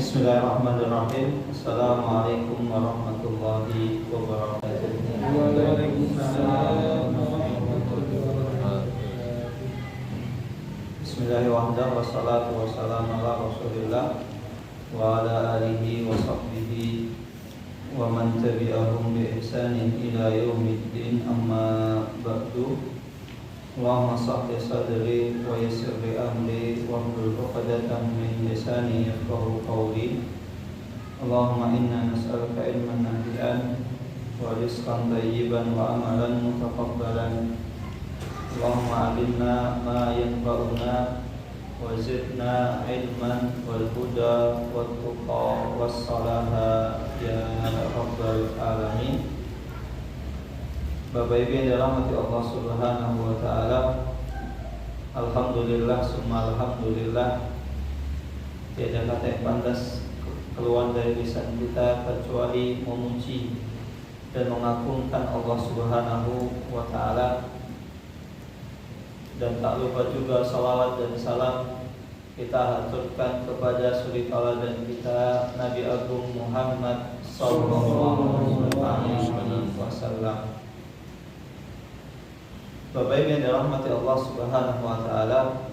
Bismillahirrahmanirrahim. Assalamualaikum warahmatullahi wabarakatuh. Waalaikumsalam warahmatullahi wabarakatuh. Bismillahirrahmanirrahim. Wassalatu wassalamu ala Rasulillah wa ala alihi wa sahbihi wa man tabi'ahum bi ihsanin ila yaumiddin, amma ba'du. Allahumma sahli sadri wa yassir li amri wa hlul 'uqdatam min lisani yafqahu qawli. Allahumma inna nas'aluka ilman nafi'an wa rizqan thayyiban wa amalan mutaqabbalan. Allahumma 'allimna ma yanfa'una wa zidna ilman wal huda wat tuqa was salaha ya rabbal alamin. Bapak Ibu yang dirahmati Allah Subhanahu wa taala, alhamdulillah summa alhamdulillah, tiada kata yang pantas keluar dari lisan kita kecuali memuji dan mengagungkan Allah Subhanahu wa taala. Dan tak lupa juga salawat dan salam kita haturkan kepada suri tauladan kita Nabi Agung Muhammad sallallahu alaihi wasallam. Bapak Ibu yang dirahmati Allah Subhanahu wa taala,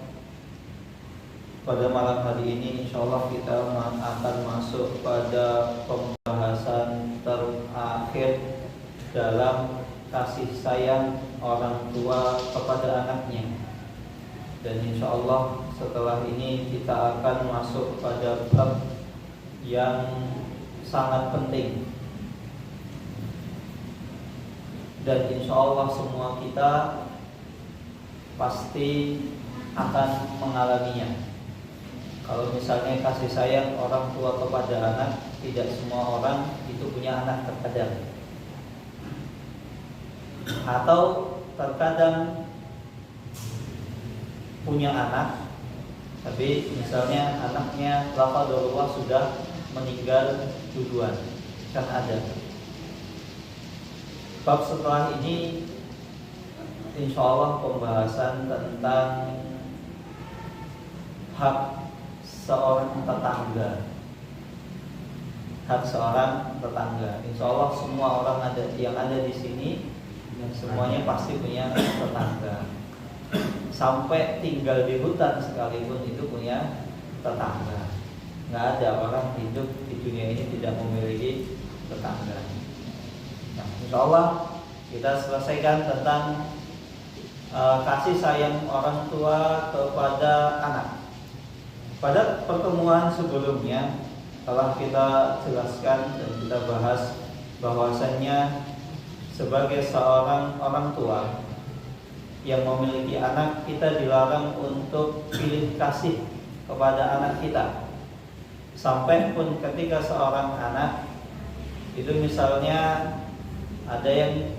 pada malam hari ini insyaallah kita akan masuk pada pembahasan terakhir dalam kasih sayang orang tua kepada anaknya. Dan insyaallah setelah ini kita akan masuk pada bab yang sangat penting. Dan insyaallah semua kita pasti akan mengalaminya. Kalau misalnya kasih sayang orang tua kepada anak, tidak semua orang itu punya anak terkadang. Atau terkadang punya anak, tapi misalnya anaknya lafadzullah sudah meninggal duluan, kan ada. Bab setelah ini insyaallah pembahasan tentang hak seorang tetangga. Hak seorang tetangga. Insyaallah semua orang yang ada di sini semuanya pasti punya tetangga. Sampai tinggal di hutan sekalipun itu punya tetangga. Nggak ada orang hidup di dunia ini tidak memiliki tetangga. Nah, insyaallah kita selesaikan tentang kasih sayang orang tua kepada anak. Pada pertemuan sebelumnya telah kita jelaskan dan kita bahas bahwasannya sebagai seorang orang tua yang memiliki anak, kita dilarang untuk pilih kasih kepada anak kita. Sampai pun ketika seorang anak itu misalnya ada yang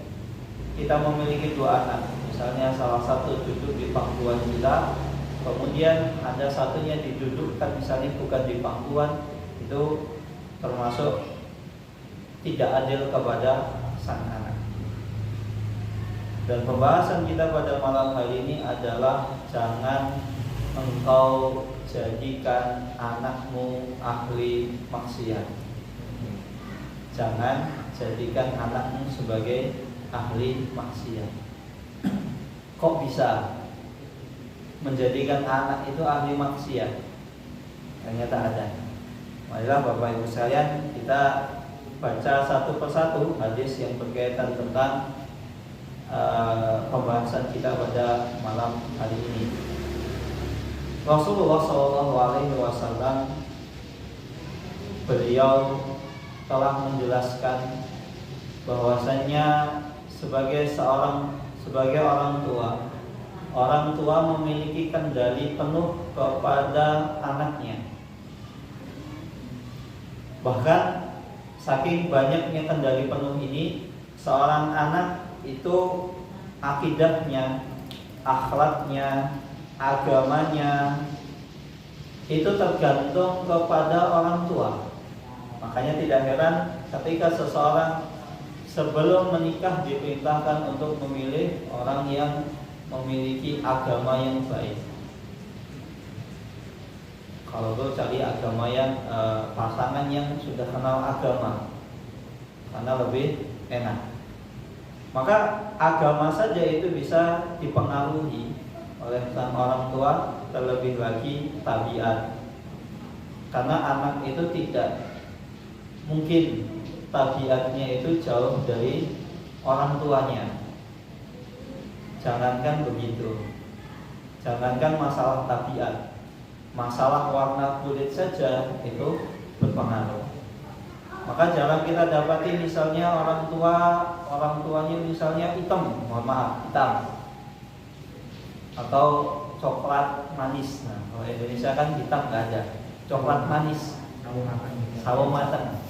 kita memiliki dua anak, misalnya salah satu duduk di pangkuan kita, kemudian ada satunya didudukkan misalnya bukan di pangkuan, itu termasuk tidak adil kepada sang anak. Dan pembahasan kita pada malam hari ini adalah jangan engkau jadikan anakmu ahli maksiat. Jangan jadikan anakmu sebagai ahli maksiat. Kok bisa menjadikan anak itu ahli maksiat? Ternyata ada. Marilah Bapak Ibu sekalian, kita baca satu persatu hadis yang berkaitan tentang pembahasan kita pada malam hari ini. Rasulullah SAW beliau telah menjelaskan bahwasannya sebagai orang tua memiliki kendali penuh kepada anaknya. Bahkan saking banyaknya kendali penuh ini, seorang anak itu akidahnya, akhlaknya, agamanya itu tergantung kepada orang tua. Makanya tidak heran ketika seseorang sebelum menikah diperintahkan untuk memilih orang yang memiliki agama yang baik. Kalau perlu cari agama yang pasangan yang sudah kenal agama, karena lebih enak. Maka agama saja itu bisa dipengaruhi oleh sang orang tua, terlebih lagi tabiat. Karena anak itu tidak mungkin tabiatnya itu jauh dari orang tuanya. Jangankan begitu, jangankan masalah tabiat, masalah warna kulit saja itu berpengaruh. Maka jarang kita dapati misalnya orang tuanya misalnya hitam, mohon maaf, hitam atau coklat manis. Nah, kalau Indonesia kan hitam nggak ada, coklat manis, sawo matang.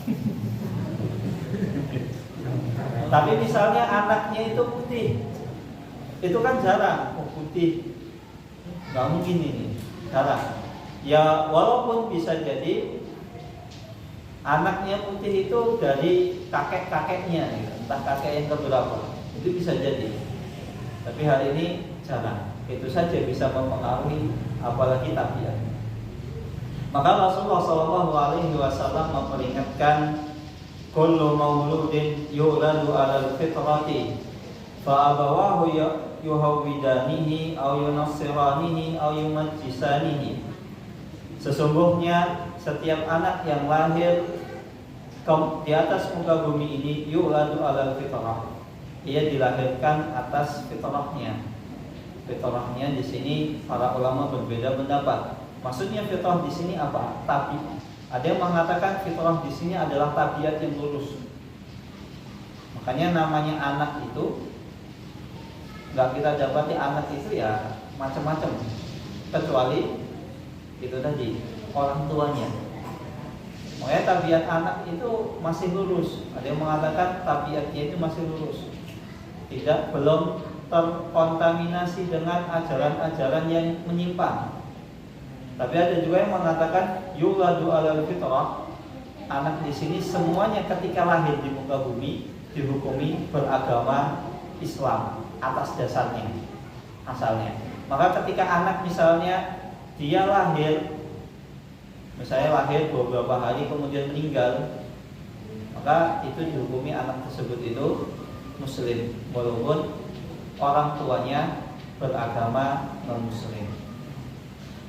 Tapi misalnya anaknya itu putih, itu kan jarang. Oh, putih, nggak mungkin ini, jarang. Ya walaupun bisa jadi anaknya putih itu dari kakek-kakeknya, entah kakek yang keberapa, itu bisa jadi. Tapi hal ini jarang. Itu saja bisa mempengaruhi, apalagi tabiat. Maka Rasulullah SAW memperingatkan, kullu mauludin yuladu 'alal fitrati fa abawahu yuhawwidanihi aw yunassiranihi aw yumajjisanihi. Sesungguhnya setiap anak yang lahir di atas muka bumi ini yuladu 'alal fitrah. Ia dilahirkan atas fitrahnya. Fitrahnya di sini para ulama berbeda pendapat. Maksudnya fitrah di sini apa? Tabiat. Ada yang mengatakan fitrah di sini adalah tabiat yang lurus. Makanya namanya anak itu nggak kita dapati anak itu ya macam-macam, kecuali itu tadi orang tuanya. Makanya tabiat anak itu masih lurus. Ada yang mengatakan tabiatnya itu masih lurus, belum terkontaminasi dengan ajaran-ajaran yang menyimpang. Tapi ada juga yang mengatakan yuladu 'alal fitrah. Anak di sini semuanya ketika lahir di muka bumi dihukumi beragama Islam atas dasarnya, asalnya. Maka ketika anak misalnya dia lahir, misalnya lahir beberapa hari kemudian meninggal, maka itu dihukumi anak tersebut itu muslim, walaupun orang tuanya beragama non-muslim.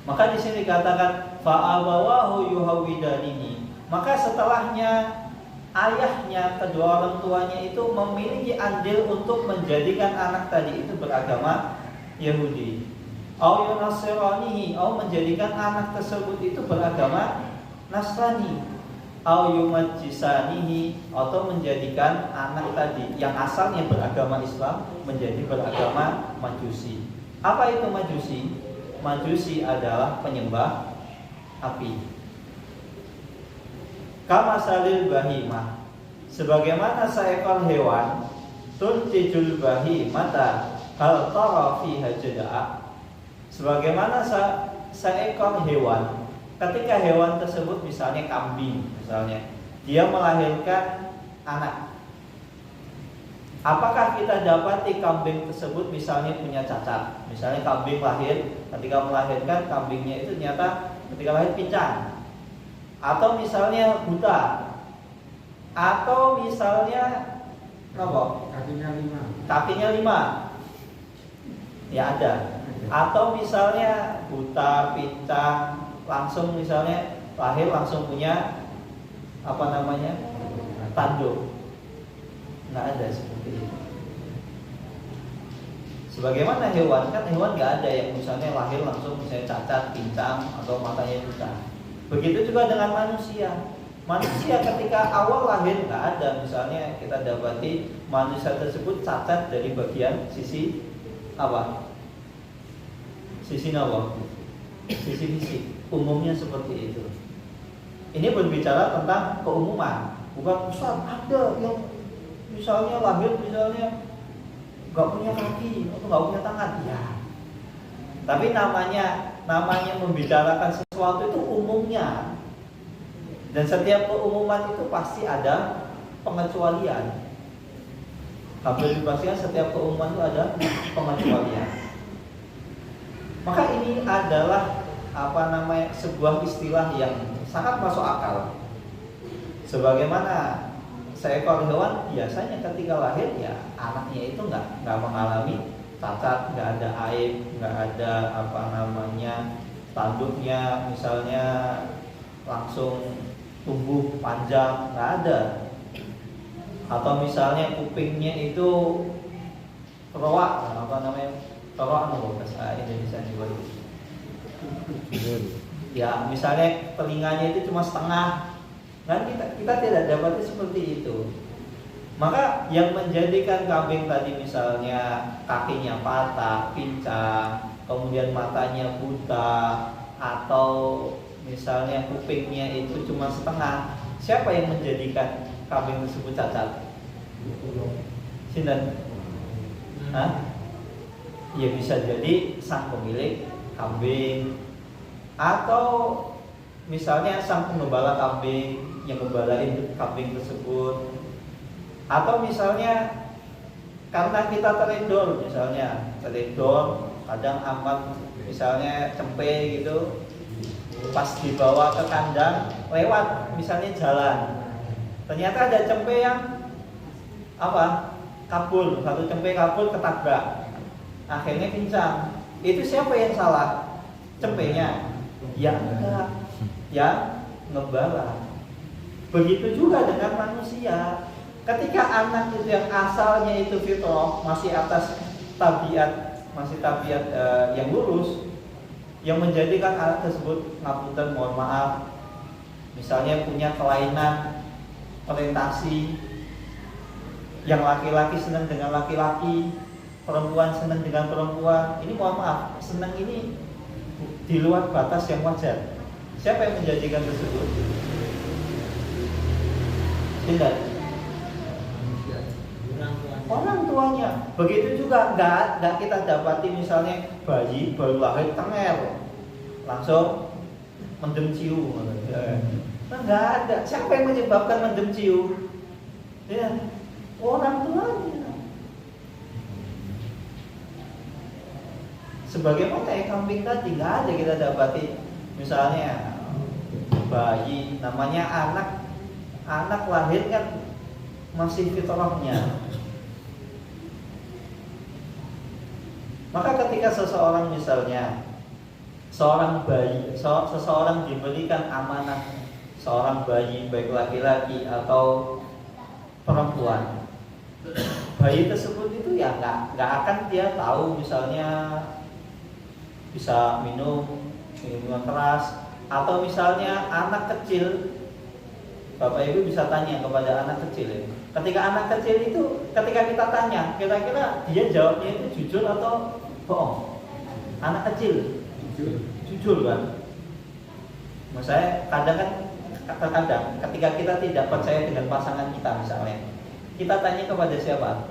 Maka di sini dikatakan fa'abawahu yuhawwidanihi. Maka setelahnya ayahnya, kedua orang tuanya itu memiliki andil untuk menjadikan anak tadi itu beragama Yahudi. Au yunassiranihi, au menjadikan anak tersebut itu beragama Nasrani. Au yumajjisanihi, atau menjadikan anak tadi yang asalnya beragama Islam menjadi beragama Majusi. Apa itu Majusi? Majusi adalah penyembah api. Kama salil bahimah, sebagaimana seekor hewan tuntijul bahimata hal tara fiha jada'a. Sebagaimana seekor hewan, ketika hewan tersebut misalnya kambing, misalnya dia melahirkan anak, apakah kita dapati kambing tersebut misalnya punya cacat? Misalnya kambing lahir, ketika melahirkan kambingnya itu ternyata ketika lahir pincang, atau misalnya buta, atau misalnya apa? Kakinya 5. Ya ada. Atau misalnya buta, pincang, langsung misalnya lahir langsung punya apa namanya? Tanduk. Nggak ada seperti itu. Sebagaimana hewan, kan hewan nggak ada yang misalnya lahir langsung misalnya cacat, pincang, atau matanya buta. Begitu juga dengan manusia. Manusia ketika awal lahir nggak ada, misalnya kita dapati manusia tersebut cacat dari bagian sisi apa? Sisi apa? Sisi fisik. Umumnya seperti itu. Ini berbicara tentang keumuman, bukan Ustaz ada yang misalnya lahir misalnya nggak punya kaki atau nggak punya tangan, ya. Tapi namanya membicarakan sesuatu itu umumnya, dan setiap keumuman itu pasti ada pengecualian. Hampir dipastikan setiap keumuman itu ada pengecualian. Maka ini adalah sebuah istilah yang sangat masuk akal. Sebagaimana seekor hewan biasanya ketika lahir ya anaknya itu nggak mengalami cacat, nggak ada aib, nggak ada tanduknya misalnya langsung tumbuh panjang, nggak ada. Atau misalnya kupingnya itu keroak, keroak bahasa Indonesia juga. Ya misalnya telinganya itu cuma setengah. Kan kita tidak dapati seperti itu. Maka yang menjadikan kambing tadi misalnya kakinya patah, pincang, kemudian matanya buta, atau misalnya kupingnya itu cuma setengah, siapa yang menjadikan kambing tersebut cacat? Sinten? Hah? Ya bisa jadi sang pemilik kambing, atau misalnya sang pengembala kambing yang membalain kambing tersebut, atau misalnya karena kita terendor, kadang amat misalnya cempe gitu, pas dibawa ke kandang lewat misalnya jalan, ternyata ada cempe yang kabur, satu cempe kabur ketabrak, akhirnya pincang. Itu siapa yang salah? Cempenya? Ya enggak, yang ngembala. Begitu juga dengan manusia. Ketika anak itu yang asalnya itu fitrah, masih atas tabiat, yang lurus, yang menjadikan anak tersebut, ngapunten mohon maaf, misalnya punya kelainan orientasi, yang laki-laki senang dengan laki-laki, perempuan senang dengan perempuan, ini mohon maaf, senang ini di luar batas yang wajar. Siapa yang menjadikan tersebut? Tidak. Orang tuanya. Begitu juga nggak kita dapati misalnya bayi baru lahir tengel, langsung mendem ciu. Nggak ada. Siapa yang menyebabkan mendem ciu? Ya, orang tuanya. Sebagaimana kambing tadi, nggak ada kita dapati misalnya bayi, namanya anak lahir kan masih fitrahnya. Maka ketika seseorang misalnya seseorang diberikan amanah seorang bayi, baik laki-laki atau perempuan, bayi tersebut itu ya nggak akan dia tahu misalnya bisa minuman keras, atau misalnya anak kecil, Bapak Ibu bisa tanya kepada anak kecil ya. Ketika anak kecil itu, ketika kita tanya, kira-kira dia jawabnya itu jujur atau bohong? Anak kecil jujur kan? Maksudnya kadang ketika kita tidak percaya dengan pasangan kita misalnya, kita tanya kepada siapa?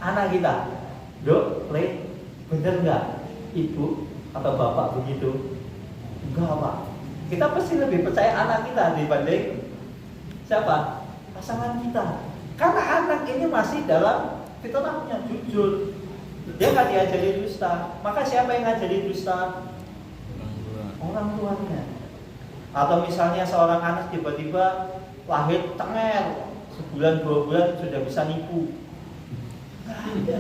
Anak kita. Dok, bener nggak ibu atau bapak begitu? Enggak Pak. Kita pasti lebih percaya anak kita dibanding siapa? Pasangan kita. Karena anak ini masih dalam fitrahnya jujur. Dia nggak diajari dusta. Maka siapa yang ngajari dusta? Orang tuanya. Atau misalnya seorang anak tiba-tiba lahir tengel, sebulan 2 bulan sudah bisa nipu. Nggak ada.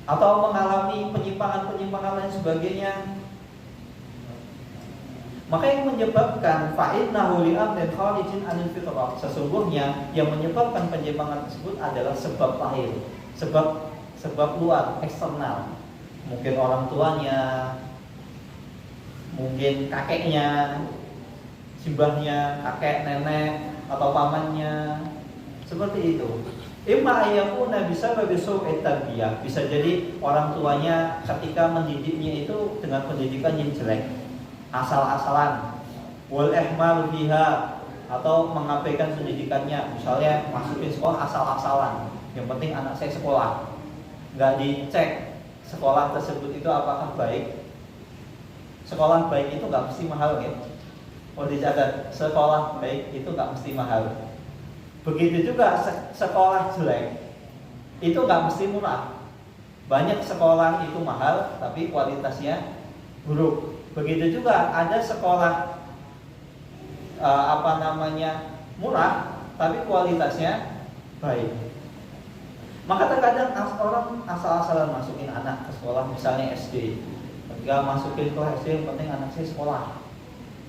Atau mengalami penyimpangan dan sebagainya. Maka yang menyebabkan fa'innahu li'amrin kharijin anil fitrah, sesungguhnya yang menyebabkan penyimpangan tersebut adalah sebab lahir, sebab luar, eksternal. Mungkin orang tuanya, mungkin kakeknya, simbahnya, kakek, nenek, atau pamannya, seperti itu. Imma ayakuna bisa bagi su'it tarbiyah, bisa jadi orang tuanya ketika mendidiknya itu dengan pendidikan yang jelek, asal-asalan, wal ihmal fiha, atau mengabaikan pendidikannya, misalnya masukin sekolah asal-asalan, yang penting anak saya sekolah, nggak dicek sekolah tersebut itu apakah baik. Sekolah baik itu nggak mesti mahal ya. Mau dicatat, sekolah baik itu nggak mesti mahal. Begitu juga sekolah jelek itu nggak mesti murah. Banyak sekolah itu mahal tapi kualitasnya buruk. Begitu juga ada sekolah murah tapi kualitasnya baik. Maka terkadang orang asal-asalan masukin anak ke sekolah, misalnya SD. Ketika masukin ke SD, yang penting anak saya sekolah.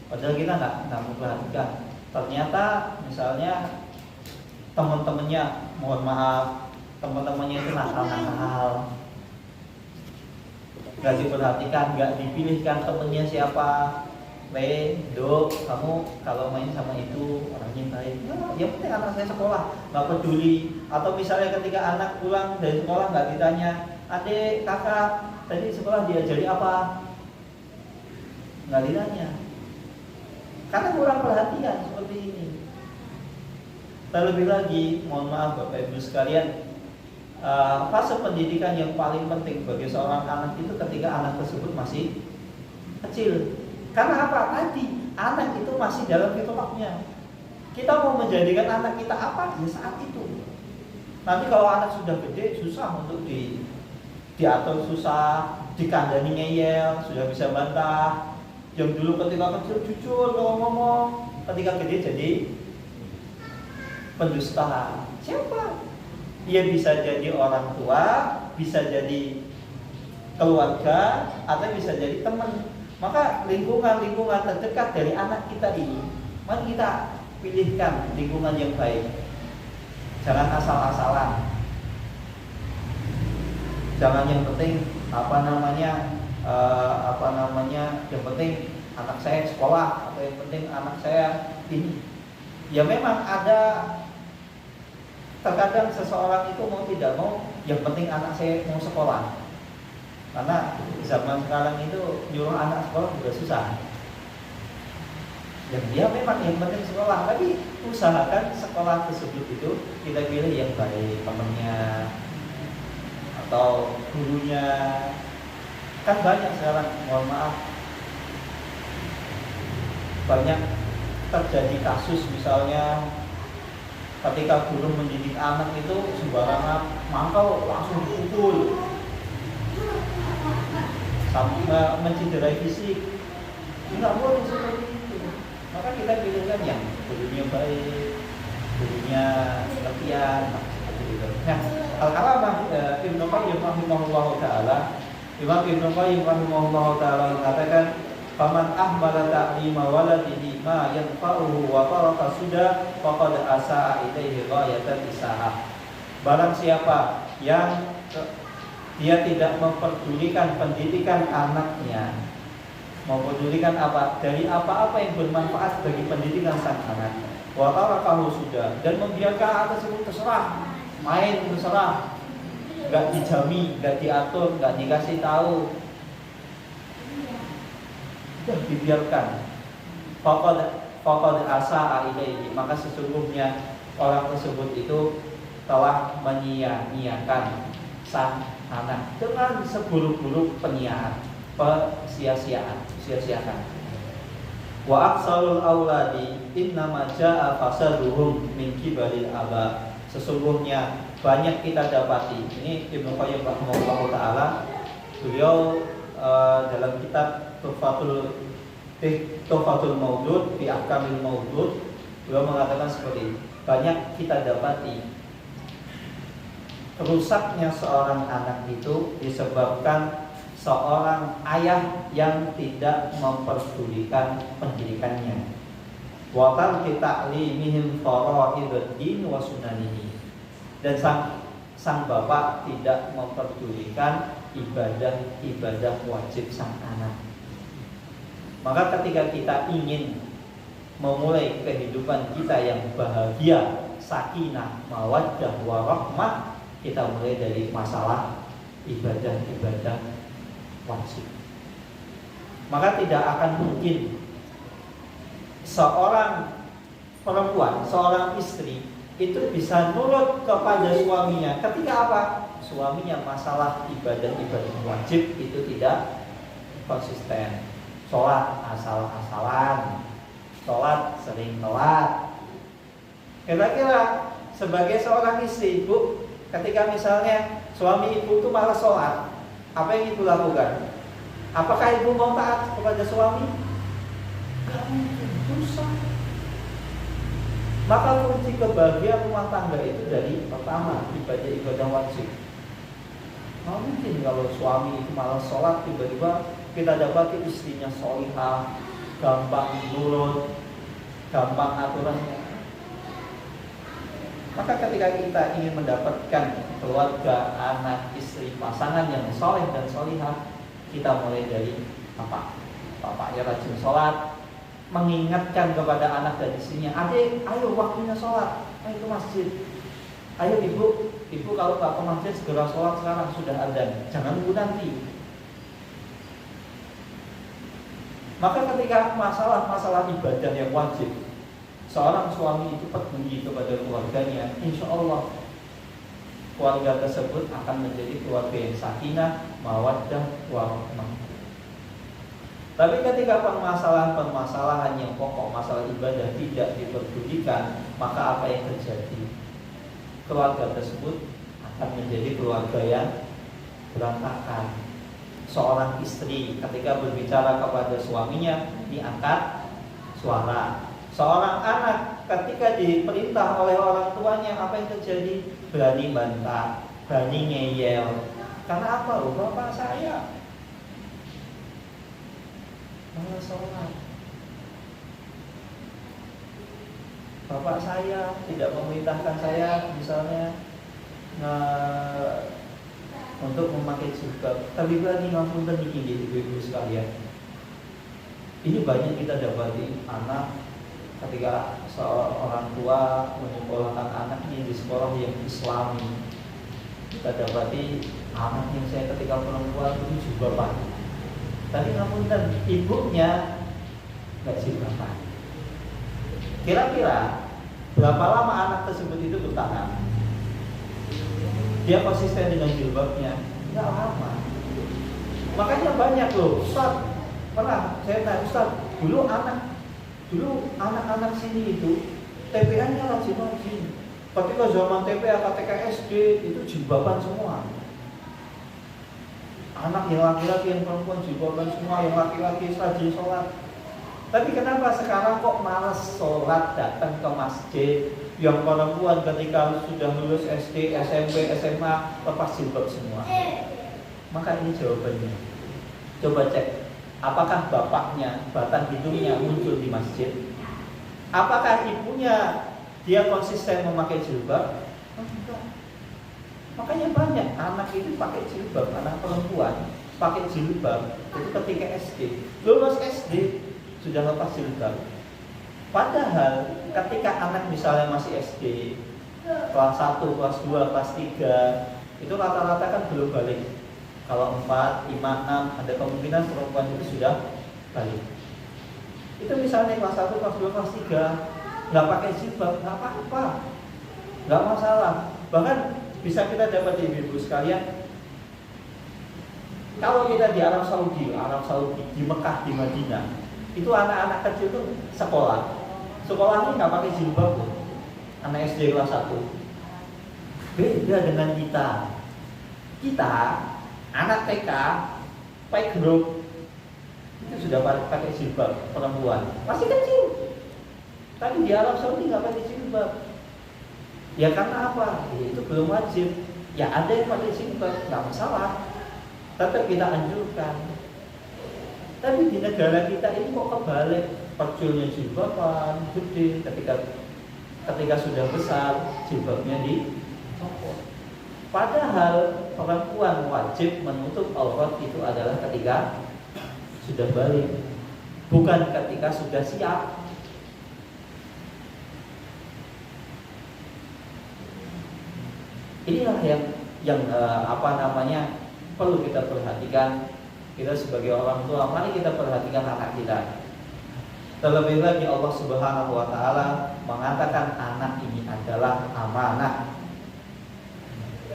Padahal kita nggak memperhatikan. Ternyata misalnya teman-temannya, mohon maaf, teman-temannya itu nakal-nakal, nggak diperhatikan, nggak dipilihkan temennya siapa. Do, kamu kalau main sama itu orangnya baik. Yang penting anak saya sekolah, nggak peduli. Atau misalnya ketika anak pulang dari sekolah nggak ditanya, adik, kakak, tadi sekolah diajari apa? Nggak ditanya. Karena kurang perhatian seperti ini. Terlebih lagi, mohon maaf Bapak Ibu sekalian, fase pendidikan yang paling penting bagi seorang anak itu ketika anak tersebut masih kecil. Karena apa? Tadi anak itu masih dalam fitrahnya. Kita mau menjadikan anak kita apa? Ya saat itu. Nanti kalau anak sudah gede, susah untuk diatur, susah, dikandani ngeyel, sudah bisa bantah. Yang dulu ketika kecil jujur kalau ngomong, ketika gede jadi pendusta. Siapa? Ia bisa jadi orang tua, bisa jadi keluarga, atau bisa jadi teman. Maka lingkungan terdekat dari anak kita ini, mari kita pilihkan lingkungan yang baik. Jangan asal-asalan. Jangan yang penting yang penting anak saya sekolah, atau yang penting anak saya ini. Ya memang ada, terkadang seseorang itu mau tidak mau, yang penting anak saya mau sekolah. Karena zaman sekarang itu nyuruh anak sekolah juga susah. Ya dia memang yang penting sekolah, tapi usahakan sekolah tersebut itu kita pilih yang baik, temannya atau gurunya. Kan banyak sekarang, mohon maaf, banyak terjadi kasus misalnya ketika guru mendidik anak itu sembarangan mangkal langsung dipukul, sampai mencederai fisik. Tidak boleh seperti itu. Maka kita pilihkan yang gurunya baik, gurunya pengertian, seperti itu. Nah, Al-Allamah Ibnu Qayyim rahimahullahu taala, Imam Ibnu Qayyim rahimahullahu taala mengatakan, "Faman ahmala ta'lima waladihi ma yanfa'uhu wa taraka sudah faqad asa'a ilaihi ghayatan isa'ah." Barang siapa yang dia tidak memperdulikan pendidikan anaknya, memperdulikan dari apa-apa yang bermanfaat bagi pendidikan sang anak, wa tarakahu sudah, dan membiarkan anak tersebut terserah, main terserah, nggak dijami, nggak diatur, nggak dikasih tahu, udah dibiarkan. Faqad asa'a ilaihi, maka sesungguhnya orang tersebut itu telah menyia-nyiakan sang anak dengan seburuk-buruk sia-siaan. Wa aksarul auladi innama jaa fasaduhum min kibalil aba. Sesungguhnya banyak kita dapati. Ini Ibnu Qayyim rahimahullah taala, beliau dalam kitab Tuhfatul Maudud fi Ahkamil Maudud, beliau mengatakan seperti ini. Banyak kita dapati rusaknya seorang anak itu disebabkan seorang ayah yang tidak memperdulikan pendidikannya. Wa tarki ta'limihim fara'iduddin wa sunanihi. Dan sang bapak tidak memperdulikan ibadah wajib sang anak. Maka ketika kita ingin memulai kehidupan kita yang bahagia, sakinah, mawaddah, warahmah, kita mulai dari masalah ibadah wajib. Maka tidak akan mungkin seorang perempuan, seorang istri itu bisa nurut kepada suaminya ketika apa? Suaminya masalah ibadah wajib itu tidak konsisten. Sholat asal-asalan, sholat sering telat. Kira-kira sebagai seorang istri, Bu, ketika misalnya suami ibu itu malas sholat, apa yang ibu lakukan? Apakah ibu mau taat kepada suami? Gak mungkin, susah. Maka kunci kebahagiaan rumah tangga itu dari pertama ibadah wajib. Nggak mungkin kalau suami itu malas sholat, tiba-tiba kita dapati istrinya sholihah, gampang nurut, gampang aturannya. Maka ketika kita ingin mendapatkan keluarga, anak, istri, pasangan yang soleh dan sholihah, kita mulai dari bapaknya rajin sholat, mengingatkan kepada anak dan istrinya, adik, ayo waktunya sholat, ayo ke masjid. Ayo ibu kalau nggak ke masjid segera sholat sekarang, sudah adzan, jangan nunggu nanti. Maka ketika masalah ibadah yang wajib, seorang suami itu peduli kepada keluarganya, insya Allah keluarga tersebut akan menjadi keluarga yang sakinah, mawaddah, warahmah. Tapi ketika permasalahan yang pokok, masalah ibadah tidak diperdulikan, maka apa yang terjadi? Keluarga tersebut akan menjadi keluarga yang berantakan. Seorang istri ketika berbicara kepada suaminya diangkat suara. Seorang anak ketika diperintah oleh orang tuanya, apa yang terjadi? Berani bantah, berani ngeyel. Karena apa? Bapak saya malas sholat, bapak saya tidak memerintahkan saya misalnya untuk memakai jilbab. Tapi berani ngapunten iki ibu-ibu sekalian. Ini banyak kita dapati anak ketika seorang tua menyekolahkan anaknya di sekolah yang Islami. Kita dapati anaknya saya ketika perempuan itu jilbaban. Tadi ngapunten, ibunya nggak jilbaban. Kira-kira berapa lama anak tersebut itu bertahan? Dia konsisten dengan jilbabnya? Nggak lama. Makanya banyak loh, Ustaz. Pernah saya tanya, Ustaz, dulu anak-anak sini itu TPA-nya rajin-rajin. Ketika zaman TPA, KTK SD itu jilbaban semua. Anak yang laki-laki, yang perempuan jilbaban semua, yang laki-laki rajin sholat. Tapi kenapa sekarang kok malas sholat, datang ke masjid? Yang perempuan ketika sudah lulus SD, SMP, SMA lepas jilbab semua. Maka ini jawabannya. Coba cek, apakah bapaknya, batang hidungnya muncul di masjid? Apakah ibunya dia konsisten memakai jilbab? Enggak. Makanya banyak anak itu pakai jilbab, anak perempuan pakai jilbab itu ketika SD, lulus SD sudah lepas jilbab. Padahal ketika anak misalnya masih SD, kelas 1, kelas 2, kelas 3, itu rata-rata kan belum balik. Kalau 4, 5, 6 ada kemungkinan perempuan itu sudah balik. Itu misalnya kelas 1, kelas 2, kelas 3 nggak pakai jilbab, nggak apa-apa, nggak masalah. Bahkan bisa kita dapat ibu-ibu sekalian, kalau kita di Arab Saudi, di Mekah, di Madinah, itu anak-anak kecil itu sekolahnya nggak pakai jilbab loh. Anak SD kelas 1. Beda dengan kita anak TK playgroup itu sudah pakai jilbab perempuan, masih kecil. Tapi di Arab Saudi nggak pakai jilbab. Ya karena apa? Ya, itu belum wajib. Ya ada yang pakai jilbab, nggak masalah. Tetap kita anjurkan. Tapi di negara kita ini kok kebalik, perculnya jilbaban gede, ketika sudah besar jilbabnya dicopot. Padahal perempuan wajib menutup aurat itu adalah ketika sudah balik, bukan ketika sudah siap. Inilah yang perlu kita perhatikan. Kita sebagai orang tua, mari kita perhatikan anak kita. Terlebih lagi Allah Subhanahu wa taala mengatakan anak ini adalah amanah.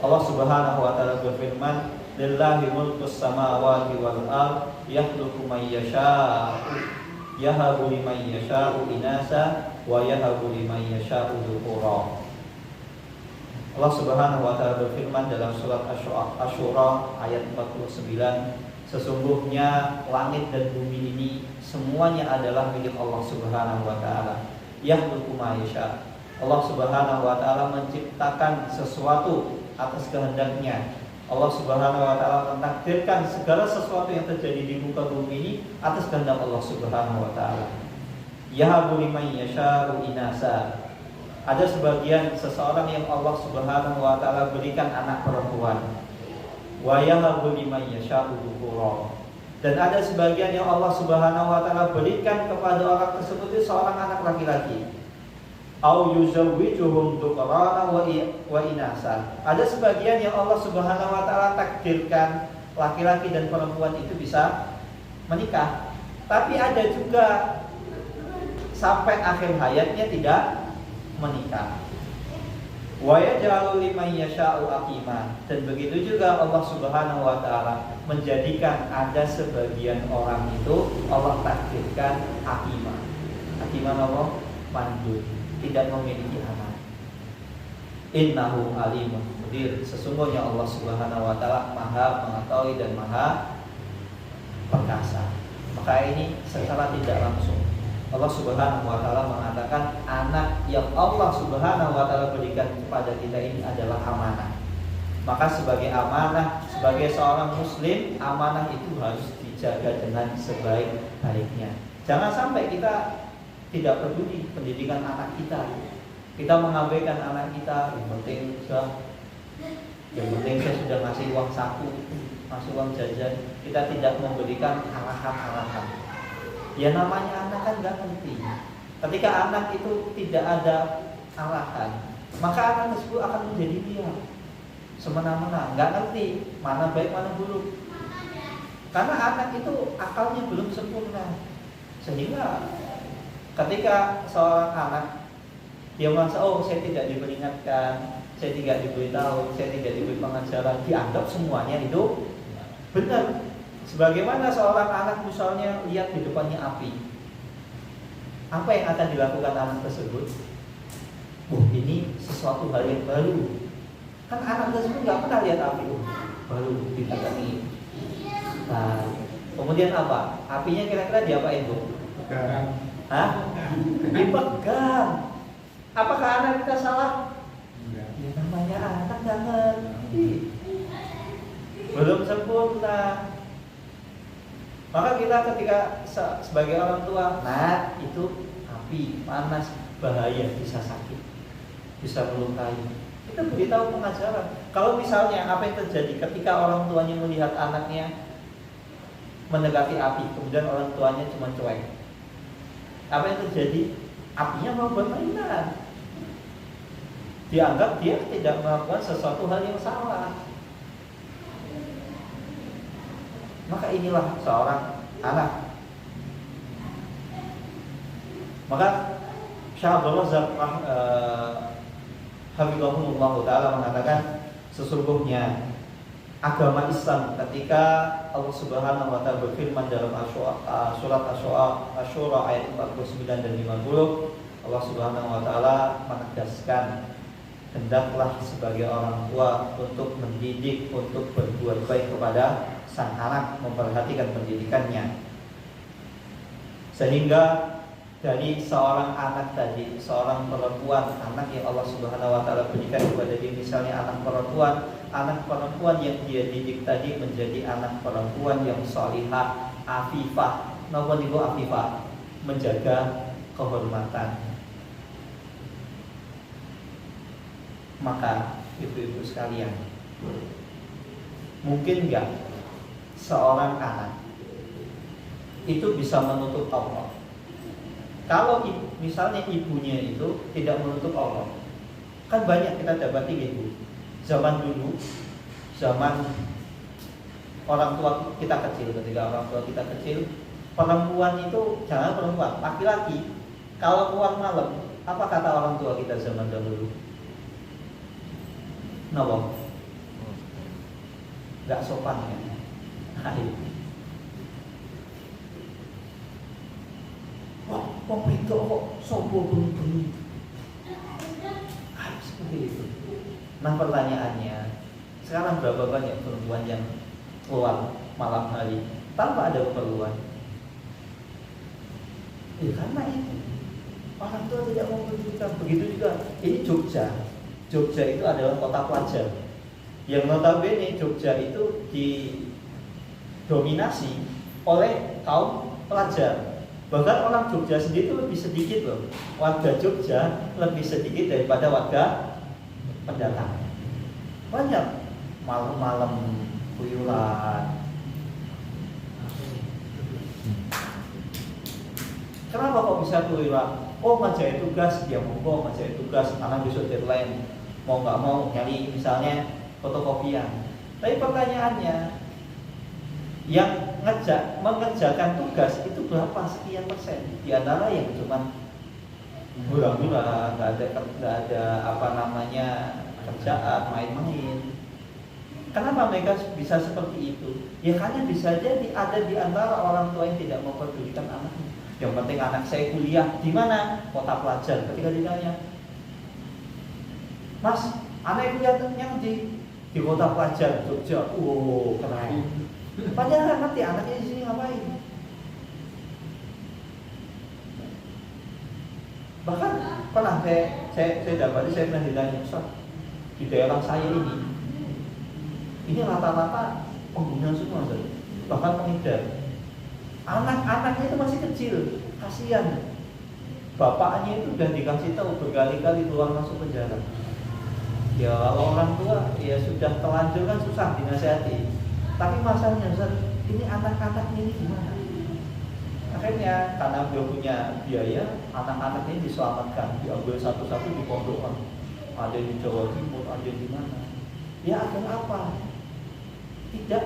Allah Subhanahu wa taala berfirman, "Lillahi mulkus samawati wal ard, yakhluqu may yasha'u, yahabu liman yasha'u inasa wa yahabu liman yasha'u dzukura." Allah Subhanahu wa taala berfirman dalam surat Asy-Syura ayat 49, sesungguhnya langit dan bumi ini semuanya adalah milik Allah Subhanahu wa taala. Yakhluqu ma yasha. Allah Subhanahu wa taala menciptakan sesuatu atas kehendaknya. Allah Subhanahu wa taala mentakdirkan segala sesuatu yang terjadi di muka bumi ini atas kehendak Allah Subhanahu wa taala. Yahabu liman yasha'u inasa. Ada sebagian seseorang yang Allah Subhanahu wa taala berikan anak perempuan. Wa yahabu liman yasha'u dzukura. Dan ada sebagian yang Allah Subhanahu wa taala berikan kepada orang tersebut itu seorang anak laki-laki. Au yuzawwijuhum dzukran wa inasa. Ada sebagian yang Allah Subhanahu wa taala takdirkan laki-laki dan perempuan itu bisa menikah. Tapi ada juga sampai akhir hayatnya tidak menikah. Wa yaj'alu liman yasha'u aqima. Dan begitu juga Allah Subhanahu wa taala menjadikan ada sebagian orang itu Allah takdirkan aqima. Aqima Allah mandul, tidak memiliki anak. Innahu alimun qadir. Sesungguhnya Allah Subhanahu wa taala Maha mengetahui dan Maha perkasa. Maka ini secara tidak langsung Allah Subhanahu wa taala mengatakan anak yang Allah Subhanahu wa taala berikan kepada kita ini adalah amanah. Maka sebagai amanah, sebagai seorang muslim, amanah itu harus dijaga dengan sebaik-baiknya. Jangan sampai kita tidak peduli pendidikan anak kita. Kita mengabaikan anak kita, yang penting saya sudah ngasih uang saku, ngasih uang jajan. Kita tidak memberikan arahan-arahan. Ya namanya anak kan gak ngerti. Ketika anak itu tidak ada arahan, maka anak tersebut akan menjadi liar, semena-mena, gak ngerti mana baik mana buruk. Karena anak itu akalnya belum sempurna. Sehingga ketika seorang anak dia merasa saya tidak diperingatkan, saya tidak diberitahu, saya tidak diberi pengajaran, dianggap semuanya itu benar. Sebagaimana seorang anak misalnya lihat di depannya api, apa yang akan dilakukan anak tersebut? Ini sesuatu hal yang baru. Kan anak tersebut nggak pernah lihat api, baru dipegangi. Nah, kemudian apa? Apinya kira-kira diapain, Bu? Pegang. Hah? Dipegang. Apakah anak kita salah? Enggak. Ya namanya anak nggak ngerti, belum sempurna. Maka kita ketika sebagai orang tua, nah itu api, panas, bahaya, bisa sakit, bisa melukai. Kita beritahu pengajaran. Kalau misalnya apa yang terjadi ketika orang tuanya melihat anaknya mendekati api, kemudian orang tuanya cuma cuek, apa yang terjadi? Apinya mau bermain. Dianggap dia tidak melakukan sesuatu hal yang salah. Maka inilah seorang anak. Maka Syekh Abdul Razak hafizahullah taala mengatakan sesungguhnya agama Islam ketika Allah Subhanahu wa taala berfirman dalam surat Asy-Syura ayat 49 dan 50, Allah Subhanahu wa taala menegaskan hendaklah sebagai orang tua untuk mendidik, untuk berbuat baik kepada sang anak, memperhatikan pendidikannya. Sehingga dari seorang anak tadi, seorang perempuan, anak yang Allah Subhanahu wa taala berikan kepada dia, misalnya anak perempuan yang dia didik tadi menjadi anak perempuan yang sholihah, afifah. Napa niku afifah? Menjaga kehormatan. Maka ibu-ibu sekalian, mungkin enggak seorang anak itu bisa menutup Allah? Kalau misalnya ibunya itu tidak menutup Allah, kan banyak kita dapati ibu zaman dulu, zaman orang tua kita kecil, ketika orang tua kita kecil, perempuan itu, jangan perempuan, laki-laki kalau keluar malam, apa kata orang tua kita zaman dahulu? Napa? Gak sopan ya. Wong itu kok sopo bengi-bengi. Seperti itu. Nah pertanyaannya, sekarang berapa banyak perempuan yang keluar malam hari tanpa ada keperluan? Ya karena itu orang tua tidak mau pendidikan. Begitu juga ini Jogja. Jogja itu adalah kota pelajar. Yang notabene Jogja itu didominasi oleh kaum pelajar. Bahkan orang Jogja sendiri itu lebih sedikit loh. Warga Jogja lebih sedikit daripada warga pendatang. Banyak malam-malam kuyuran. Kenapa kok bisa kuyuran? Oh ngerjain tugas, dia monggo ngerjain tugas karena besok deadline. Mau nggak mau nyari misalnya fotokopian. Tapi pertanyaannya, yang mengerjakan tugas itu berapa sekian persen? Di antara yang cuma hura-hura, nggak ada apa namanya kerjaan, main-main. Kenapa mereka bisa seperti itu? Ya karena bisa jadi ada di antara orang tua yang tidak mempedulikan anaknya. Yang penting anak saya kuliah di mana? Kota pelajar. Ketika ditanya, Mas, anak kuliahnya di kota pelajar Jogja. Oh, keren. Padahal nggak ngerti anaknya di sini ngapain. Bahkan pernah saya dapati, saya pernah ditanya, Ustaz, di daerah saya ini rata-rata pengguna semua, Ustaz. Bahkan pengedar. Anak-anaknya itu masih kecil, kasihan. Bapaknya itu udah dikasih tahu berkali-kali keluar masuk penjara. Ya kalau orang tua ya sudah terlanjur kan susah dinasihati. Tapi masalahnya Ustaz, ini anak-anaknya ini gimana? Akhirnya karena beliau punya biaya, anak-anak ini diselamatkan, diambil satu-satu di pondokan. Ada di Jawa Timur, ada di mana? Ya agar apa? Tidak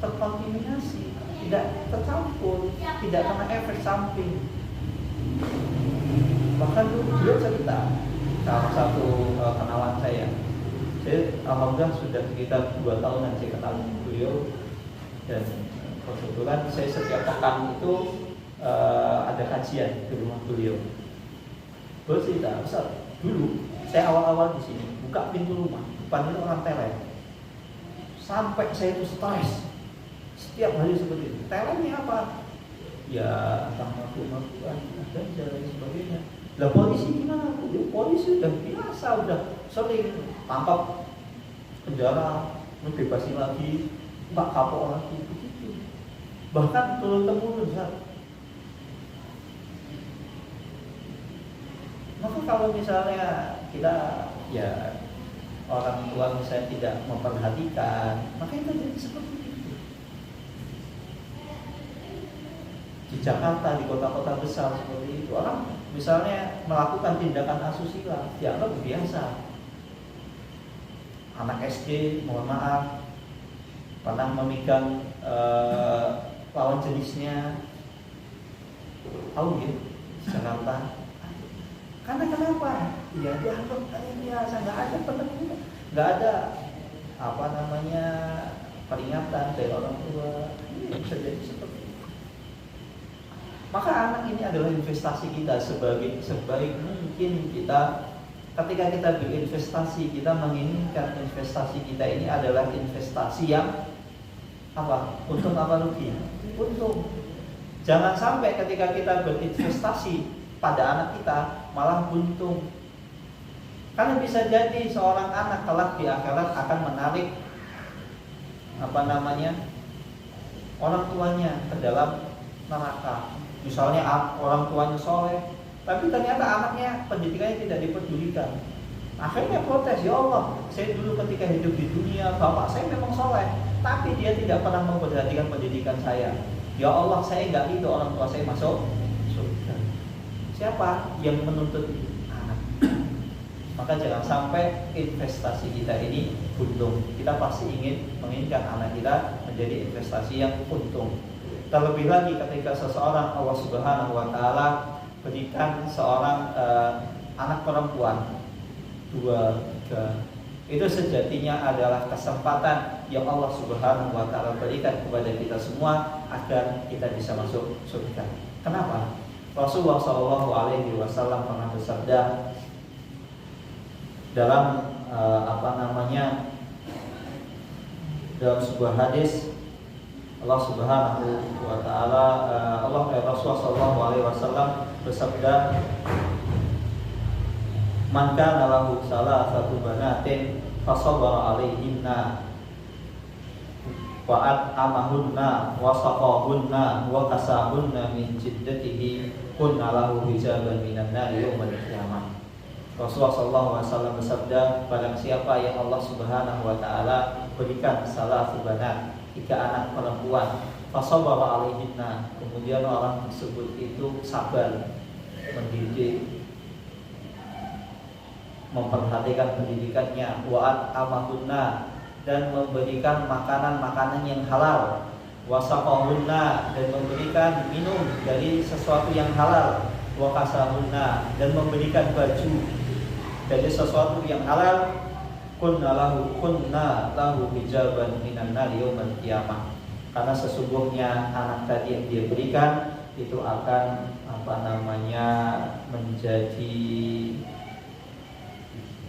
terkontaminasi, tidak tercampur, tidak kena efek samping. Bahkan beliau cerita, salah satu kenalan saya alhamdulillah sudah sekitar 2 tahunan saya kenal beliau, dan kebetulan saya setiap pekan itu ada kajian di rumah beliau. Beliau cerita, Ustaz, dulu saya awal-awal di sini buka pintu rumah, depan itu orang teler, sampai saya itu stres. Setiap hari seperti itu. Telernya apa? Ya tentang mabuk-mabukan, ganja dan sebagainya. Lah polisi gimana? Ya, polisi udah biasa, udah sering tangkap penjara, bebasin lagi, tak kapok lagi, begitu. Bahkan turun-temurun, Ustaz. Maka kalau misalnya kita ya orang tua misalnya tidak memperhatikan, maka itu jadi seperti itu. Di Jakarta, di kota-kota besar seperti itu, orang misalnya melakukan tindakan asusila dianggap biasa. Anak SD, mohon maaf, pernah memegang lawan jenisnya, tahu ya, di Jakarta. Karena kenapa? Ya dianggap biasa, nggak ada penelitian, nggak ada apa namanya peringatan dari orang tua. Ini bisa jadi seperti itu. Maka anak ini adalah investasi kita. Sebaik mungkin kita ketika kita berinvestasi, kita menginginkan investasi kita ini adalah investasi yang apa? Untung apa rugi? Untung. Jangan sampai ketika kita berinvestasi pada anak kita malah buntung. Karena bisa jadi seorang anak kelak di akhirat akan menarik apa namanya orang tuanya ke dalam neraka. Misalnya orang tuanya soleh, tapi ternyata anaknya pendidikannya tidak dipedulikan. Akhirnya protes, ya Allah, saya dulu ketika hidup di dunia, bapak saya memang soleh, tapi dia tidak pernah memperhatikan pendidikan saya. Ya Allah, saya nggak ridho orang tua saya masuk surga. Siapa yang menuntut itu? Anak. Maka jangan sampai investasi kita ini untung. Kita pasti menginginkan anak kita menjadi investasi yang untung. Terlebih lagi ketika seseorang Allah Subhanahu wa taala berikan seorang anak perempuan 2, 3, itu sejatinya adalah kesempatan yang Allah Subhanahu wa taala berikan kepada kita semua agar kita bisa masuk surga. Kenapa? Rasulullah SAW pernah bersabda dalam dalam sebuah hadis Allah Subhanahu wa taala Rasulullah sallallahu alaihi wasallam bersabda, "Man kana lahu salasatu banatin fasabara alaihinna wa at'amahunna wa saqahunna wa kasahunna min jiddatihi kunna lahu hijaban minan nari yaumal qiyamah." Rasulullah SAW bersabda, barang siapa yang Allah Subhanahu wa taala berikan salah banat, 3 anak perempuan, fasabara alaihinna, kemudian orang tersebut itu sabar mendidik, memperhatikan pendidikannya, wa amahunna, dan memberikan makanan-makanan yang halal, wasaqahunna, dan memberikan minum dari sesuatu yang halal, wa kasahunna, dan memberikan baju dari sesuatu yang halal, kunna lahu hijaban minan nari yaumal qiyamah. Karena sesungguhnya anak tadi yang dia berikan itu akan menjadi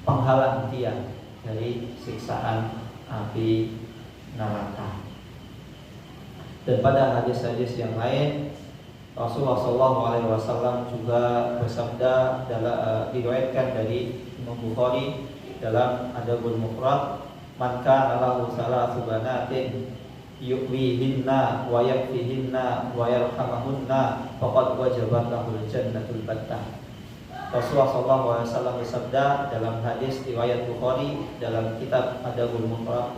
penghalang dia dari siksaan api neraka. Dan pada hadis-hadis yang lain Rasulullah SAW juga bersabda, diriwayatkan dari Imam Bukhari dalam Adabul Mufrad, "Man kana lahu salasu banatin yu'wihinna wa yakfihinna wa yarhamahunna faqad wajabat lahul jannatul battah." Rasulullah SAW bersabda dalam hadis riwayat Bukhari dalam kitab Adabul Mufrad,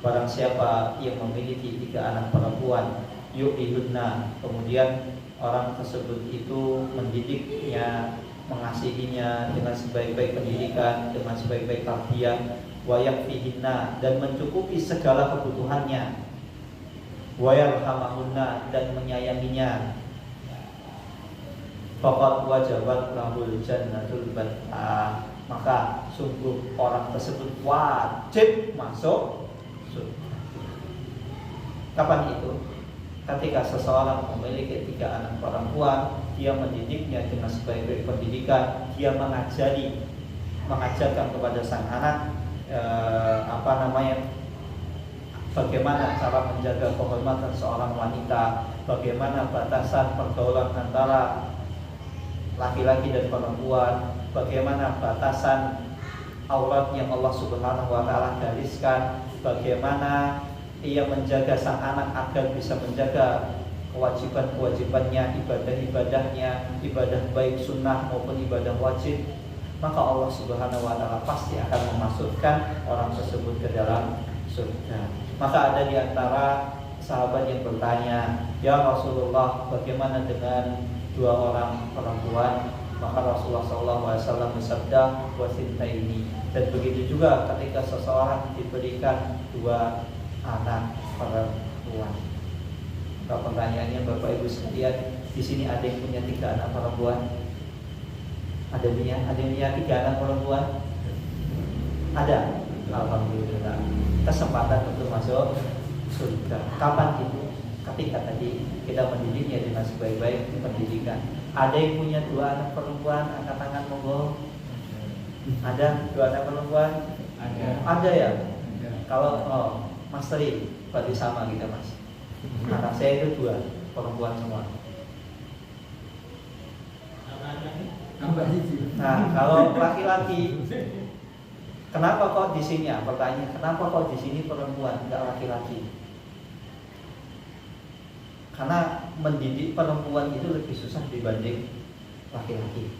barang siapa yang memiliki 3 anak perempuan, yu'ihunna, kemudian orang tersebut itu mendidiknya, mengasihinya dengan sebaik-baik pendidikan, dengan sebaik-baik tarbiyah, wa yakfihinna, dan mencukupi segala kebutuhannya, wa yarhamahunna, dan menyayanginya, faqad wajabat lahul jannatul battah, maka sungguh orang tersebut wajib masuk surga. Kapan itu? Ketika seseorang memiliki 3 anak perempuan, dia mendidiknya dengan sebaik-baik pendidikan, dia mengajarkan kepada sang anak bagaimana cara menjaga kehormatan seorang wanita, bagaimana batasan pergaulan antara laki-laki dan perempuan, bagaimana batasan aurat yang Allah Subhanahu wa taala gariskan, bagaimana ia menjaga sang anak agar bisa menjaga kewajiban-kewajibannya, ibadah-ibadahnya, ibadah baik sunnah maupun ibadah wajib, maka Allah Subhanahu wa taala pasti akan memasukkan orang tersebut ke dalam surga. Maka ada di antara sahabat yang bertanya, "Ya Rasulullah, bagaimana dengan 2 orang perempuan?" Maka Rasulullah SAW bersabda, "Wasintaini." Dan begitu juga ketika seseorang diberikan 2 anak perempuan. Kalau pertanyaannya Bapak Ibu sekalian, di sini ada yang punya 3 anak perempuan? Ada yang punya 3 anak perempuan? Ada. Alhamdulillah. Kesempatan untuk masuk surga. Kapan itu? Ketika tadi kita mendidiknya dengan sebaik-baik pendidikan. Ada yang punya 2 anak perempuan? Angkat tangan monggo. Ada 2 anak perempuan? Ada ya? Kalau Mas Tri, berarti sama kita Mas. Anak saya itu 2 perempuan semua. Nah, kalau laki-laki, kenapa kok di sini? Pertanyaan, kenapa kok di sini perempuan, enggak laki-laki? Karena mendidik perempuan itu lebih susah dibanding laki-laki.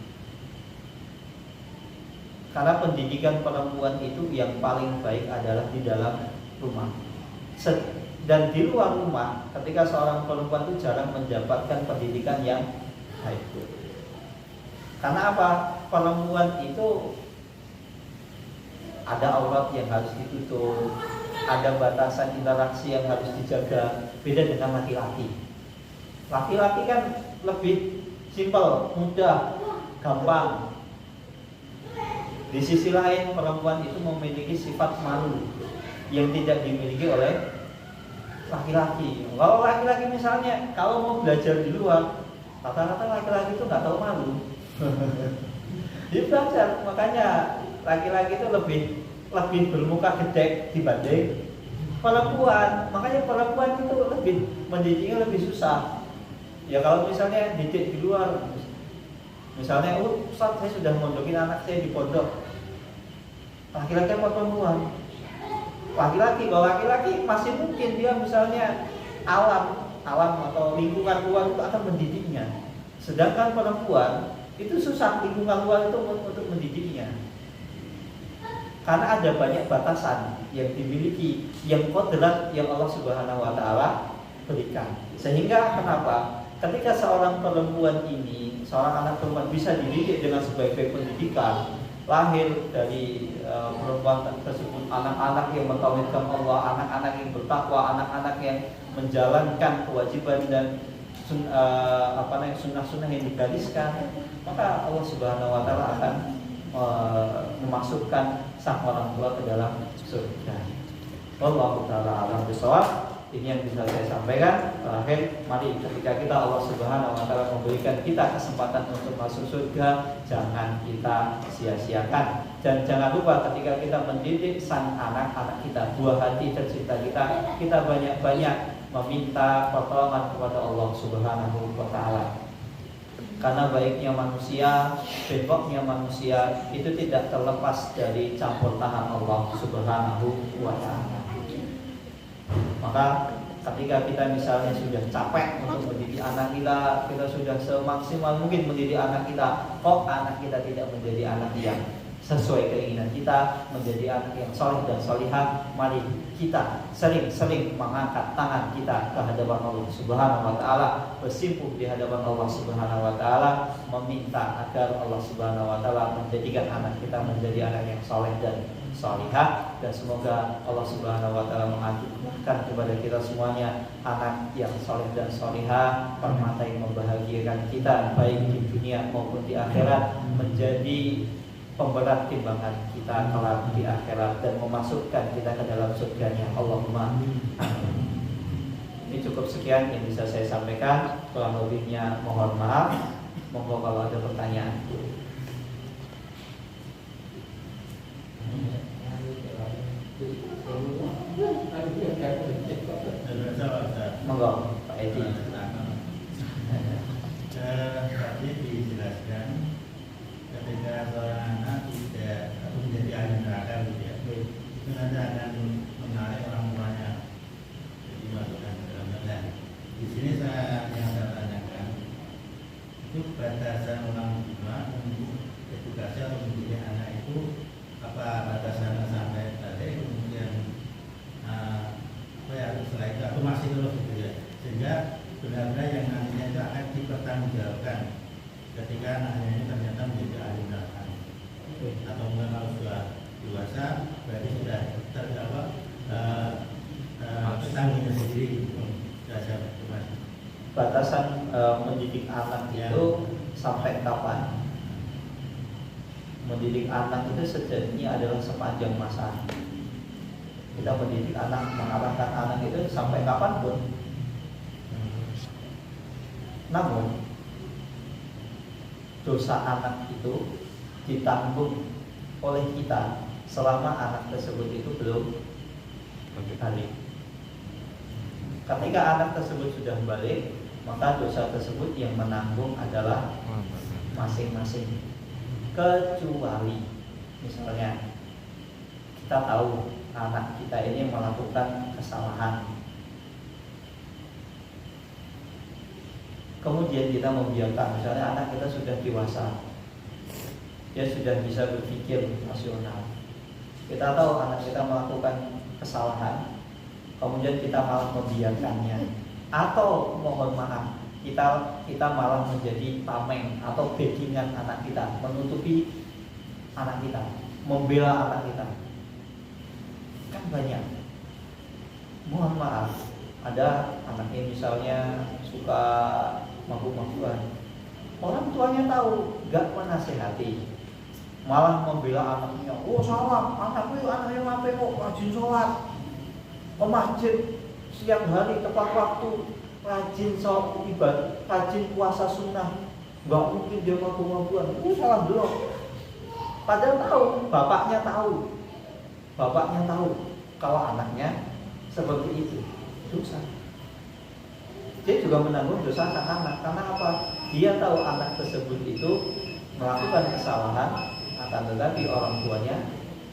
Karena pendidikan perempuan itu yang paling baik adalah di dalam rumah. Dan di luar rumah, ketika seorang perempuan itu jarang mendapatkan pendidikan yang baik. Karena apa? Perempuan itu ada aurat yang harus ditutup, ada batasan interaksi yang harus dijaga. Beda dengan laki-laki. Laki-laki kan lebih simpel, mudah, gampang. Di sisi lain, perempuan itu memiliki sifat malu yang tidak dimiliki oleh laki-laki. Kalau laki-laki misalnya, kalau mau belajar di luar, rata-rata laki-laki itu nggak tahu malu. Dia belajar, makanya laki-laki itu lebih bermuka gede dibanding perempuan. Makanya perempuan itu lebih mendidiknya lebih susah. Ya kalau misalnya didik di luar, misalnya, Ustaz saya sudah mondokin anak saya di pondok, laki-laki apa perempuan? Laki-laki. Kalau laki-laki masih mungkin dia misalnya alam atau lingkungan luar itu akan mendidiknya. Sedangkan perempuan itu susah lingkungan luar itu untuk mendidiknya. Karena ada banyak batasan yang dimiliki, yang kodrat yang Allah Subhanahu wa taala berikan. Sehingga kenapa? Ketika seorang perempuan ini, seorang anak perempuan bisa dididik dengan sebaik-baik pendidikan, lahir dari perempuan tersebut anak-anak yang mentauhidkan Allah, anak-anak yang bertakwa, anak-anak yang menjalankan kewajiban dan sunnah-sunnah yang digariskan, maka Allah Subhanahu wa taala akan memasukkan sang orang tua ke dalam surga. Wallahu taala a'lam bishawab. Ini yang bisa saya sampaikan. Terakhir, mari ketika kita Allah Subhanahu wa taala memberikan kita kesempatan untuk masuk surga, jangan kita sia-siakan. Dan jangan lupa ketika kita mendidik sang anak-anak kita, buah hati tercinta kita banyak-banyak meminta pertolongan kepada Allah Subhanahu wa taala. Karena baiknya manusia, bengkoknya manusia itu tidak terlepas dari campur tangan Allah Subhanahu wa taala. Maka ketika kita misalnya sudah capek untuk mendidik anak kita, kita sudah semaksimal mungkin mendidik anak kita, kok anak kita tidak menjadi anak yang sesuai keinginan kita, menjadi anak yang soleh dan solihah, mari kita sering-sering mengangkat tangan kita ke hadapan Allah Subhanahu wa taala, bersimpuh di hadapan Allah Subhanahu wa taala, meminta agar Allah Subhanahu wa taala menjadikan anak kita menjadi anak yang soleh dan solihah, dan semoga Allah Subhanahu wa taala menganugerahkan kepada kita semuanya anak yang soleh dan solihah, permata yang membahagiakan kita baik di dunia maupun di akhirat, menjadi pemberat timbangan kita kelak di akhirat dan memasukkan kita ke dalam surganya. Allahumma amin. Ini cukup sekian yang bisa saya sampaikan, kurang lebihnya mohon maaf. Monggo kalau ada pertanyaan. Monggo Pak Edi. Tadi dijelaskan ketika seorang anak tidak menjadi ahli neraka gitu ya, itu nanti akan menarik orang tuanya jadi masukkan ke dalam neraka. Di sini yang saya tanyakan itu batasan orang tua untuk edukasi atau mendidik anak itu apa batasannya sampai tadi kemudian setelah itu aku masih terus gitu ya, sehingga benar-benar yang nantinya itu akan dipertanggungjawabkan ketika anaknya ini ternyata menjadi ahli neraka. Atau mungkin kalau sudah dewasa berarti sudah terjawab tanggung sendiri. Batasan mendidik anak itu sampai kapan? Mendidik anak itu sejatinya adalah sepanjang masa. Kita mendidik anak, mengarahkan anak itu sampai kapanpun. Namun dosa anak itu ditanggung oleh kita selama anak tersebut itu belum balik. Ketika anak tersebut sudah balik, maka dosa tersebut yang menanggung adalah masing-masing. Kecuali misalnya kita tahu anak kita ini melakukan kesalahan, kemudian kita membiarkan, misalnya anak kita sudah dewasa, dia sudah bisa berpikir rasional, kita tahu anak kita melakukan kesalahan, kemudian kita malah membiarkannya, atau mohon maaf kita malah menjadi tameng atau backingan anak kita, menutupi anak kita, membela anak kita. Kan banyak. Mohon maaf, ada anaknya misalnya suka mabuk-mabukan, orang tuanya tahu, gak menasehati, malah membela anaknya. Oh salah, anaknya ngapain kok rajin sholat, ke masjid siang hari tepat waktu, rajin sholat ibadah, rajin puasa sunnah, gak mungkin dia mabuk-mabukan. Salah belum. Padahal tahu, bapaknya tahu. bapaknya tahu kalau anaknya seperti itu, dosa. Dia juga menanggung dosa anak-anak. Karena apa? Dia tahu anak tersebut itu melakukan kesalahan, akan tetapi orang tuanya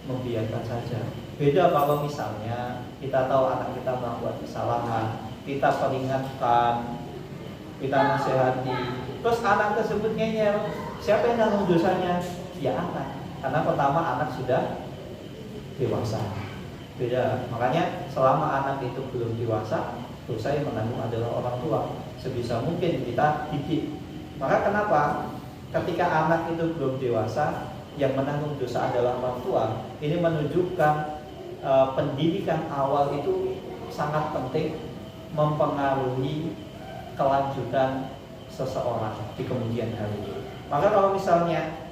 membiarkan saja. Beda kalau misalnya kita tahu anak kita melakukan kesalahan, kita peringatkan, kita nasihati, terus anak tersebut ngeyel, siapa yang tanggung dosanya? Ya anak. Karena pertama anak sudah dewasa. Beda. Makanya selama anak itu belum dewasa, dosa yang menanggung adalah orang tua. Sebisa mungkin kita didik. Maka kenapa ketika anak itu belum dewasa, yang menanggung dosa adalah orang tua? Ini menunjukkan pendidikan awal itu sangat penting, mempengaruhi kelanjutan seseorang di kemudian hari. Maka kalau misalnya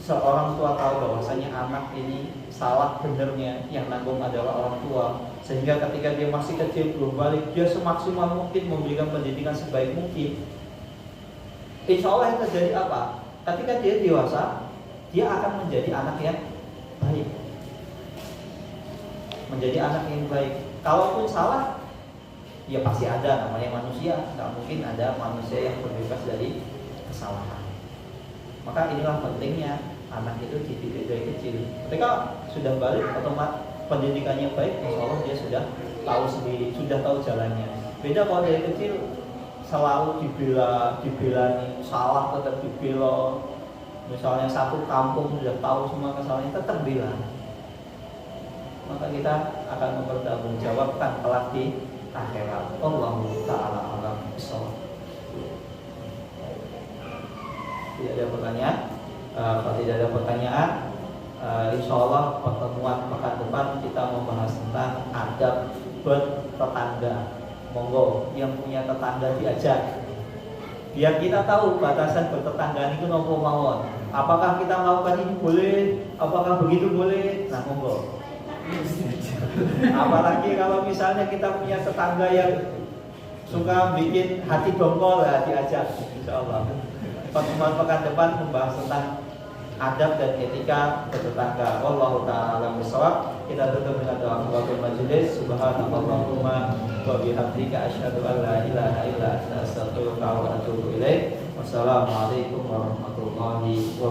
seorang tua tahu bahwasanya anak ini salah benernya, yang nanggung adalah orang tua, sehingga ketika dia masih kecil belum balik, dia semaksimal mungkin memberikan pendidikan sebaik mungkin. Insya Allah yang terjadi apa? Ketika dia dewasa, dia akan menjadi anak yang baik, menjadi anak yang baik. Kalaupun salah, ya pasti ada, namanya manusia, nggak mungkin ada manusia yang terbebas dari kesalahan. Maka inilah pentingnya anak itu dididik dari kecil. Ketika sudah balik, otomatis pendidikannya baik, insya Allah dia sudah tahu sendiri, sudah tahu jalannya. Beda kalau dari kecil selalu dibelani, salah tetap dibela. Misalnya satu kampung sudah tahu semua kesalahannya, tetap bela. Maka kita akan mempertanggungjawabkan kelak di akhirat. Allahu ta'ala a'lam bishawab. Tidak ada pertanyaan? Kalau tidak ada pertanyaan, insya Allah pertemuan pekan depan kita membahas tentang adab bertetangga. Monggo yang punya tetangga diajak, biar kita tahu batasan bertetangga itu nopo mawon. Apakah kita melakukan ini boleh? Apakah begitu boleh? Nah monggo. Apalagi kalau misalnya kita punya tetangga yang suka bikin hati dongkol, ya diajak, insya Allah. Pertemuan pekan depan membahas tentang adab dan etika bertetangga. Wallahu ta'ala bishawab. Kita tutup dengan doa pembuka majelis. Subhanallahumma wa bihamdika asyhadu an la ilaha illa anta astaghfiruka wa atubu ilaik. Wassalamualaikum warahmatullahi wabarakatuh.